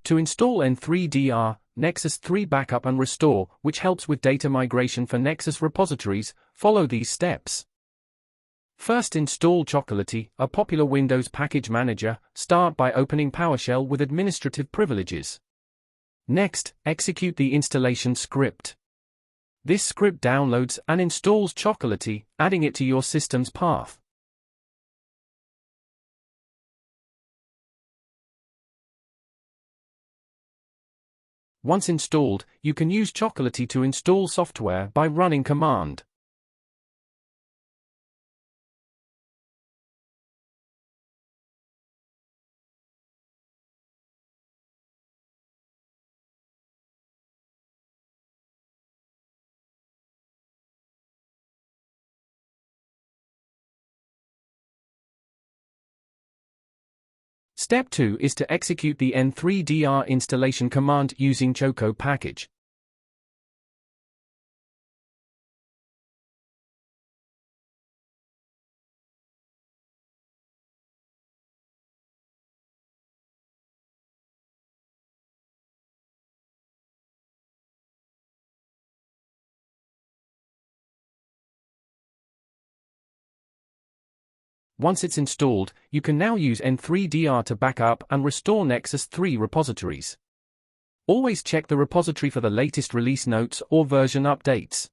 To install N3dr, Nexus 3 Backup and Restore, which helps with data migration for Nexus repositories, follow these steps. First, install Chocolatey, a popular Windows package manager. Start by opening PowerShell with administrative privileges. Next, execute the installation script. This script downloads and installs Chocolatey, adding it to your system's path. Once installed, you can use Chocolatey to install software by running command. Step 2 is to execute the N3dr installation command using Choco package. Once it's installed, you can now use N3dr to backup and restore Nexus 3 repositories. Always check the repository for the latest release notes or version updates.